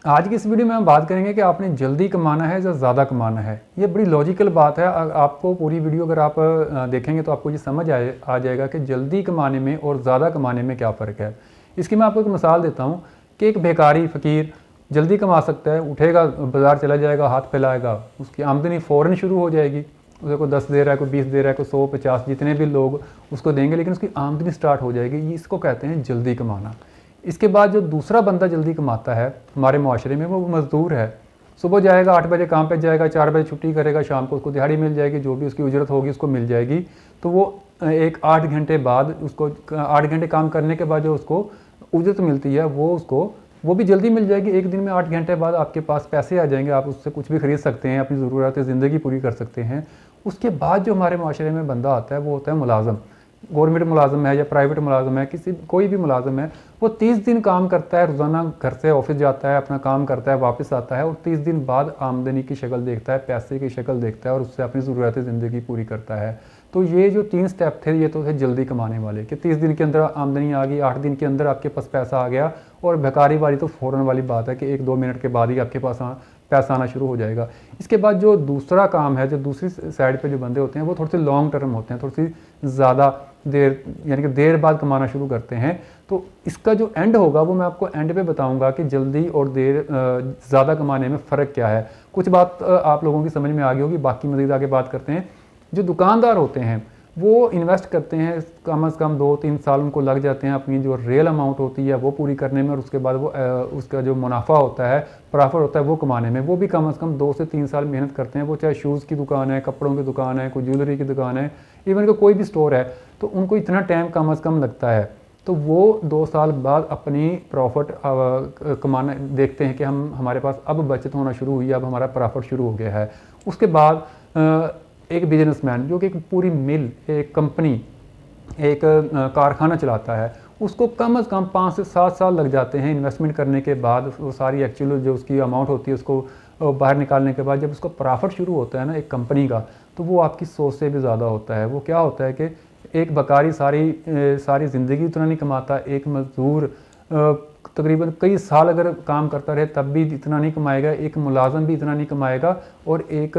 आज की इस वीडियो में हम बात करेंगे कि आपने जल्दी कमाना है या ज़्यादा कमाना है। ये बड़ी लॉजिकल बात है। आपको पूरी वीडियो अगर आप देखेंगे तो आपको ये समझ आ जाएगा कि जल्दी कमाने में और ज़्यादा कमाने में क्या फ़र्क है। इसकी मैं आपको एक मिसाल देता हूँ कि एक भिखारी फ़कीर जल्दी कमा सकता है, उठेगा, बाज़ार चला जाएगा, हाथ फैलाएगा, उसकी आमदनी फ़ौरन शुरू हो जाएगी। उसे कोई 10 दे रहा है, कोई 20 दे रहा है, कोई 100, 50 जितने भी लोग उसको देंगे, लेकिन उसकी आमदनी स्टार्ट हो जाएगी। ये इसको कहते हैं जल्दी कमाना। इसके बाद जो दूसरा बंदा जल्दी कमाता है हमारे माशरे में, वो मज़दूर है। सुबह जाएगा, 8 बजे काम पे जाएगा, 4 बजे छुट्टी करेगा, शाम को उसको दिहाड़ी मिल जाएगी, जो भी उसकी उजरत होगी उसको मिल जाएगी। तो वो एक 8 घंटे बाद उसको 8 घंटे काम करने के बाद जो उसको उजरत मिलती है वो भी जल्दी मिल जाएगी। एक दिन में 8 घंटे बाद आपके पास पैसे आ जाएंगे, आप उससे कुछ भी खरीद सकते हैं, अपनी ज़रूरत ज़िंदगी पूरी कर सकते हैं। उसके बाद जो हमारे माशरे में बंदा आता है वो होता है मुलाज़म। गवर्नमेंट मुलाजम है या प्राइवेट मुलाजम है, कोई भी मुलाजम है, वो 30 दिन काम करता है, रोज़ाना घर से ऑफिस जाता है, अपना काम करता है, वापस आता है और 30 दिन बाद आमदनी की शक्ल देखता है, पैसे की शक्ल देखता है और उससे अपनी ज़रूरत ज़िंदगी पूरी करता है। तो ये जो 3 स्टेप थे, ये तो थे जल्दी कमाने वाले कि 30 दिन के अंदर आमदनी आ गई, 8 दिन के अंदर आपके पास पैसा आ गया। और भिखारी वाली तो फ़ौरन वाली बात है कि 1-2 मिनट के बाद ही आपके पास पैसा आना शुरू हो जाएगा। इसके बाद जो दूसरा काम है, जो दूसरी साइड पे जो बंदे होते हैं वो थोड़े से लॉन्ग टर्म होते हैं, थोड़ी सी ज़्यादा देर, यानी कि देर बाद कमाना शुरू करते हैं। तो इसका जो एंड होगा वो मैं आपको एंड पे बताऊंगा कि जल्दी और देर ज़्यादा कमाने में फ़र्क क्या है। कुछ बात आप लोगों की समझ में आ गई होगी, बाकी मज़ीद आगे बात करते हैं। जो दुकानदार होते हैं वो इन्वेस्ट करते हैं, कम से कम 2-3 साल उनको लग जाते हैं अपनी जो रियल अमाउंट होती है वो पूरी करने में, और उसके बाद वो उसका जो मुनाफा होता है, प्रॉफिट होता है, वो कमाने में। वो भी कम से कम 2 से 3 साल मेहनत करते हैं। वो चाहे शूज़ की दुकान है, कपड़ों की दुकान है, कोई ज्वेलरी की दुकान है, इवन कोई भी स्टोर है, तो उनको इतना टाइम कम से कम लगता है। तो वो 2 साल बाद अपनी प्रॉफिट कमाना देखते हैं कि हमारे पास अब बचत होना शुरू हुई है, अब हमारा प्रॉफिट शुरू हो गया है। उसके बाद एक बिजनेसमैन जो कि एक पूरी मिल, एक कंपनी, एक कारखाना चलाता है, उसको कम से कम 5 से 7 साल लग जाते हैं इन्वेस्टमेंट करने के बाद। वो सारी एक्चुअल जो उसकी अमाउंट होती है उसको बाहर निकालने के बाद जब उसको प्रॉफिट शुरू होता है ना एक कंपनी का, तो वो आपकी सोच से भी ज़्यादा होता है। वो क्या होता है कि एक बकारी सारी ज़िंदगी उतना नहीं कमाता। एक मज़दूर तकरीबन कई साल अगर काम करता रहे तब भी इतना नहीं कमाएगा, एक मुलाज़म भी इतना नहीं कमाएगा, और एक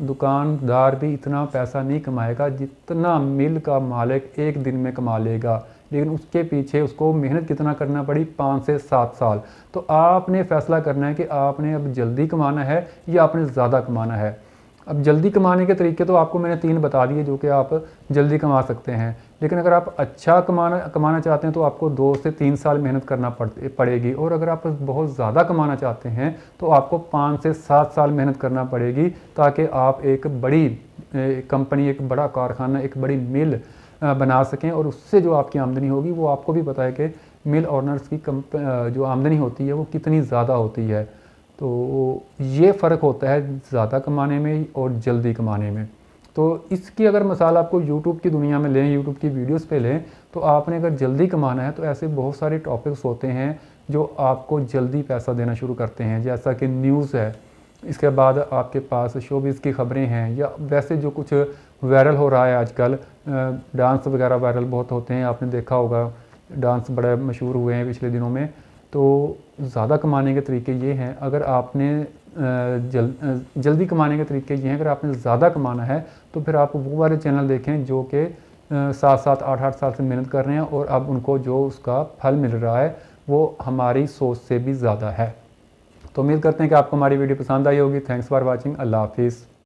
दुकानदार भी इतना पैसा नहीं कमाएगा जितना मिल का मालिक एक दिन में कमा लेगा। लेकिन उसके पीछे उसको मेहनत कितना करना पड़ी, 5 से 7 साल। तो आपने फ़ैसला करना है कि आपने अब जल्दी कमाना है या आपने ज़्यादा कमाना है। अब जल्दी कमाने के तरीके तो आपको मैंने 3 बता दिए जो कि आप जल्दी कमा सकते हैं। लेकिन अगर आप अच्छा कमाना चाहते हैं तो आपको 2 से 3 साल मेहनत करना पड़ेगी। और अगर आप बहुत ज़्यादा कमाना चाहते हैं तो आपको 5 से 7 साल मेहनत करना पड़ेगी, ताकि आप एक बड़ी कंपनी, एक बड़ा कारखाना, एक बड़ी मिल बना सकें। और उससे जो आपकी आमदनी होगी वो आपको भी पता है कि मिल ओनर्स की जो आमदनी होती है वो कितनी ज़्यादा होती है। तो ये फ़र्क होता है ज़्यादा कमाने में और जल्दी कमाने में। तो इसकी अगर मिसाल आपको यूट्यूब की दुनिया में लें, यूट्यूब की वीडियोस पे लें, तो आपने अगर जल्दी कमाना है तो ऐसे बहुत सारे टॉपिक्स होते हैं जो आपको जल्दी पैसा देना शुरू करते हैं, जैसा कि न्यूज़ है। इसके बाद आपके पास शोबिज़ की ख़बरें हैं, या वैसे जो कुछ वायरल हो रहा है आजकल, डांस वगैरह वायरल बहुत होते हैं, आपने देखा होगा, डांस बड़े मशहूर हुए हैं पिछले दिनों में। तो ज़्यादा कमाने के तरीके ये हैं, अगर आपने जल्दी कमाने के तरीके ये हैं, अगर आपने ज़्यादा कमाना है तो फिर आप वो वाले चैनल देखें जो कि 7-7, 8-8 साल से मेहनत कर रहे हैं और अब उनको जो उसका फल मिल रहा है वो हमारी सोच से भी ज़्यादा है। तो उम्मीद करते हैं कि आपको हमारी वीडियो पसंद आई होगी। Thanks for watching. अल्लाह हाफिज़।